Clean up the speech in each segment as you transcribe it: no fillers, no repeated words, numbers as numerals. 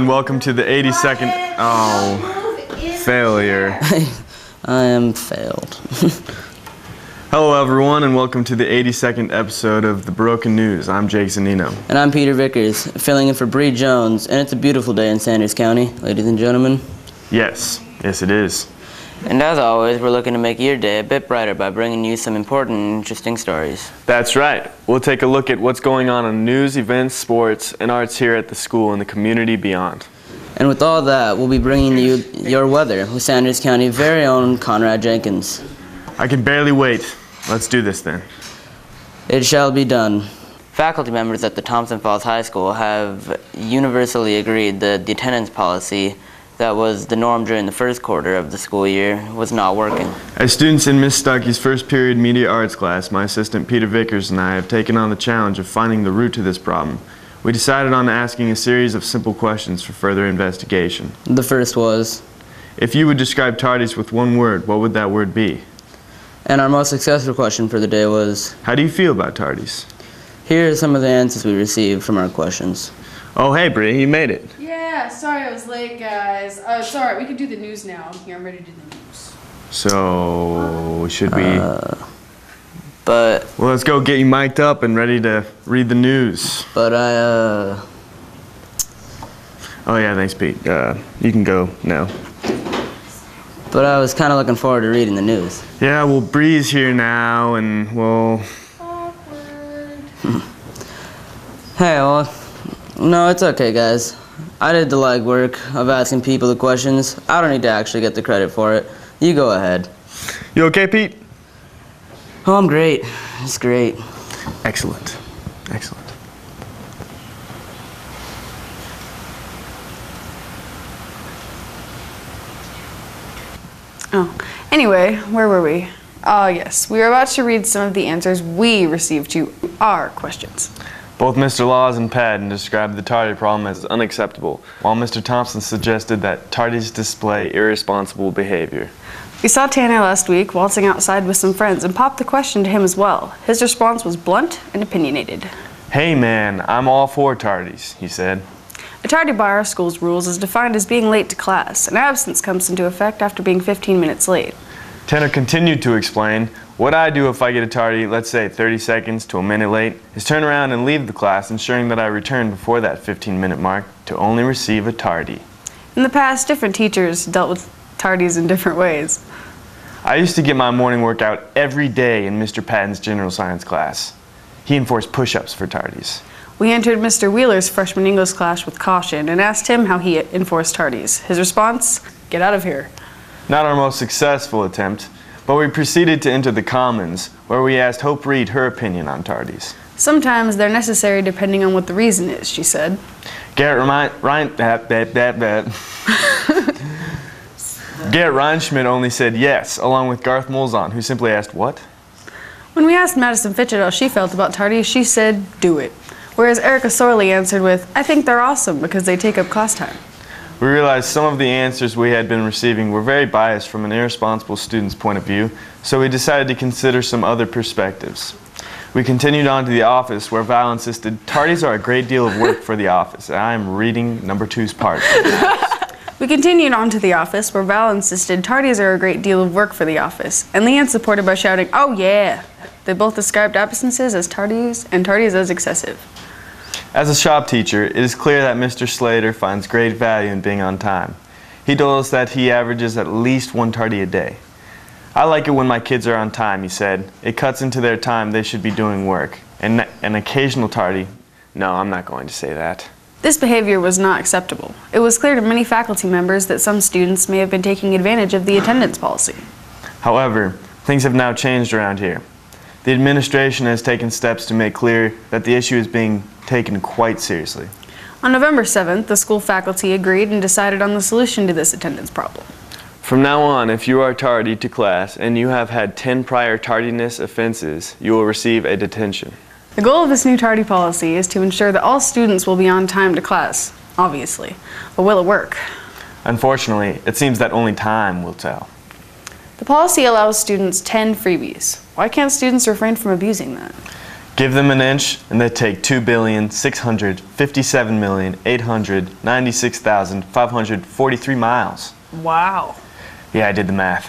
welcome to the 82nd... failure. I am failed. Hello everyone, and welcome to the 82nd episode of The Broken News. I'm Jake Zanino. And I'm Peter Vickers, filling in for Bree Jones, and it's a beautiful day in Sanders County, ladies and gentlemen. Yes it is. And as always, we're looking to make your day a bit brighter by bringing you some important and interesting stories. That's right. We'll take a look at what's going on in news, events, sports, and arts here at the school and the community beyond. And with all that, we'll be bringing you your weather with Sanders County's very own Conrad Jenkins. I can barely wait. Let's do this then. It shall be done. Faculty members at the Thompson Falls High School have universally agreed that the attendance policy that was the norm during the first quarter of the school year was not working. As students in Miss Stuckey's first period media arts class, my assistant Peter Vickers and I have taken on the challenge of finding the root to this problem. We decided on asking a series of simple questions for further investigation. The first was, if you would describe tardies with one word, what would that word be? And our most successful question for the day was, how do you feel about tardies? Here are some of the answers we received from our questions. Oh, hey, Bree, you made it. Yeah, sorry I was late, guys. Sorry, we can do the news now. I'm here, I'm ready to do the news. So, should we... Well, let's go get you mic'd up and ready to read the news. But Oh, yeah, thanks, Pete. You can go now. But I was kind of looking forward to reading the news. Yeah, well, Bree's here now, and we'll... Awkward. Hey, well, no, it's okay, guys. I did the legwork of asking people the questions. I don't need to actually get the credit for it. You go ahead. You okay, Pete? Oh, I'm great. It's great. Excellent. Excellent. Oh, anyway, where were we? Oh, yes, we were about to read some of the answers we received to our questions. Both Mr. Laws and Patton described the tardy problem as unacceptable, while Mr. Thompson suggested that tardies display irresponsible behavior. We saw Tanner last week waltzing outside with some friends and popped the question to him as well. His response was blunt and opinionated. Hey man, I'm all for tardies, he said. A tardy by our school's rules is defined as being late to class. An absence comes into effect after being 15 minutes late. Tanner continued to explain, what I do if I get a tardy, let's say 30 seconds to a minute late, is turn around and leave the class, ensuring that I return before that 15-minute mark to only receive a tardy. In the past, different teachers dealt with tardies in different ways. I used to get my morning workout every day in Mr. Patton's general science class. He enforced push-ups for tardies. We entered Mr. Wheeler's freshman English class with caution and asked him how he enforced tardies. His response, get out of here. Not our most successful attempt, but we proceeded to enter the Commons, where we asked Hope Reed her opinion on tardies. Sometimes they're necessary depending on what the reason is, she said. Garrett Reinschmidt only said yes, along with Garth Molzon, who simply asked, what? When we asked Madison Fitchett how she felt about tardies, she said, do it. Whereas Erica Sorley answered with, I think they're awesome because they take up class time. We realized some of the answers we had been receiving were very biased from an irresponsible student's point of view, so we decided to consider some other perspectives. We continued on to the office, where Val insisted, tardies are a great deal of work for the office, and I am reading number 2's part. We continued on to the office, where Val insisted tardies are a great deal of work for the office, and Leanne supported by shouting, oh yeah! They both described absences as tardies and tardies as excessive. As a shop teacher, it is clear that Mr. Slater finds great value in being on time. He told us that he averages at least one tardy a day. I like it when my kids are on time, he said. It cuts into their time they should be doing work. And an occasional tardy, no, I'm not going to say that. This behavior was not acceptable. It was clear to many faculty members that some students may have been taking advantage of the attendance policy. However, things have now changed around here. The administration has taken steps to make clear that the issue is being taken quite seriously. On November 7th, the school faculty agreed and decided on the solution to this attendance problem. From now on, if you are tardy to class and you have had 10 prior tardiness offenses, you will receive a detention. The goal of this new tardy policy is to ensure that all students will be on time to class, obviously. But will it work? Unfortunately, it seems that only time will tell. The policy allows students 10 freebies. Why can't students refrain from abusing that? Give them an inch, and they take 2,657,896,543 miles. Wow. Yeah, I did the math.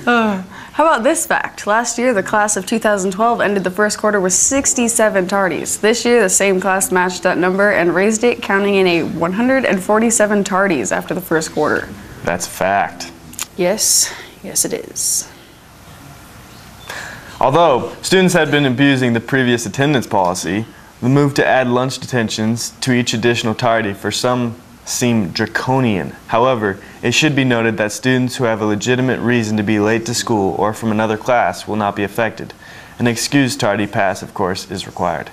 How about this fact? Last year, the class of 2012 ended the first quarter with 67 tardies. This year, the same class matched that number and raised it, counting in a 147 tardies after the first quarter. That's a fact. Yes, yes it is. Although students had been abusing the previous attendance policy, the move to add lunch detentions to each additional tardy for some seem draconian. However, it should be noted that students who have a legitimate reason to be late to school or from another class will not be affected. An excused tardy pass, of course, is required.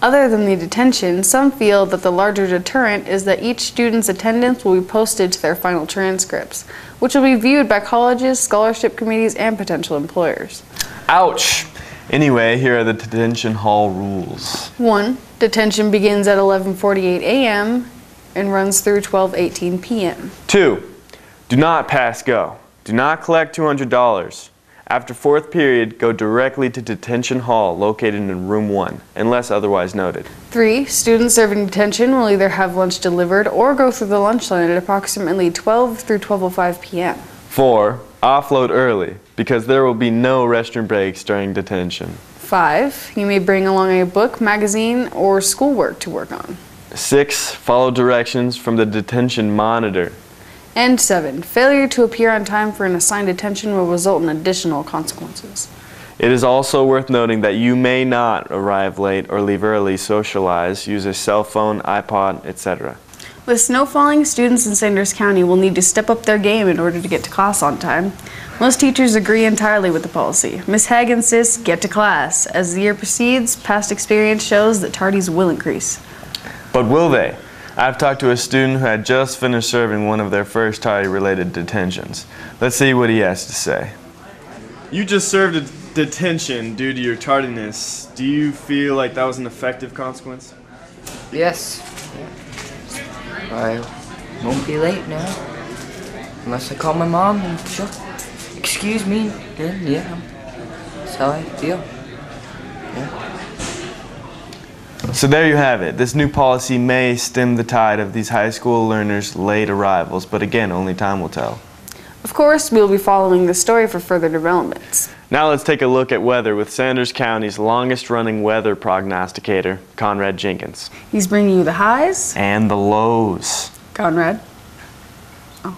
Other than the detention, some feel that the larger deterrent is that each student's attendance will be posted to their final transcripts, which will be viewed by colleges, scholarship committees, and potential employers. Ouch! Anyway, here are the detention hall rules. 1. Detention begins at 11:48 a.m. and runs through 12:18 p.m. 2. Do not pass go. Do not collect $200. After fourth period, go directly to detention hall located in room 1, unless otherwise noted. 3. Students serving detention will either have lunch delivered or go through the lunch line at approximately 12 through 12:05 p.m. 4. Offload early, because there will be no restroom breaks during detention. 5. You may bring along a book, magazine, or schoolwork to work on. 6. Follow directions from the detention monitor. And 7. Failure to appear on time for an assigned detention will result in additional consequences. It is also worth noting that you may not arrive late or leave early, socialize, use a cell phone, iPod, etc. With snow falling, students in Sanders County will need to step up their game in order to get to class on time. Most teachers agree entirely with the policy. Ms. Haig insists, get to class. As the year proceeds, past experience shows that tardies will increase. But will they? I've talked to a student who had just finished serving one of their first tardy-related detentions. Let's see what he has to say. You just served a detention due to your tardiness. Do you feel like that was an effective consequence? Yes. I won't be late now. Unless I call my mom and she'll excuse me, then yeah, that's how I feel. Yeah. So there you have it. This new policy may stem the tide of these high school learners' late arrivals, but again, only time will tell. Of course, we'll be following this story for further developments. Now let's take a look at weather with Sanders County's longest-running weather prognosticator, Conrad Jenkins. He's bringing you the highs and the lows. Conrad. Oh.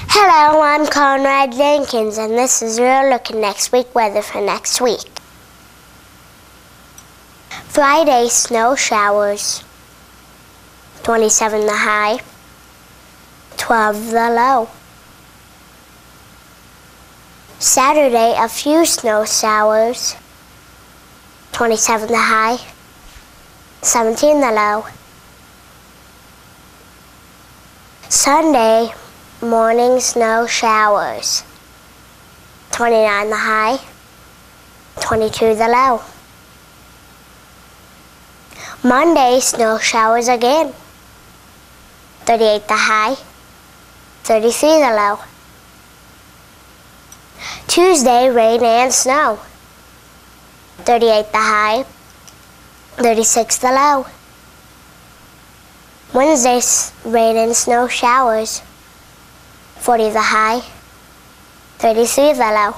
Hello, I'm Conrad Jenkins, and this is your look at next week weather for next week. Friday, snow showers. 27 the high, 12 the low. Saturday, a few snow showers. 27 the high, 17 the low. Sunday, morning snow showers. 29 the high, 22 the low. Monday, snow showers again. 38 the high, 33 the low. Tuesday, rain and snow. 38 the high, 36 the low. Wednesday, rain and snow showers. 40 the high, 33 the low.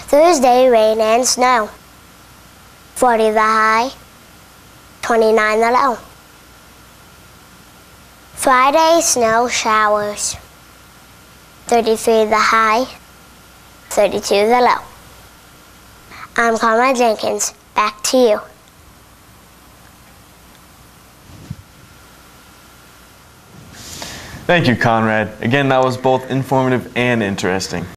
Thursday, rain and snow. 40 the high, 29 the low. Friday, snow showers. 33 the high, 32 the low. I'm Conrad Jenkins. Back to you. Thank you, Conrad. Again, that was both informative and interesting.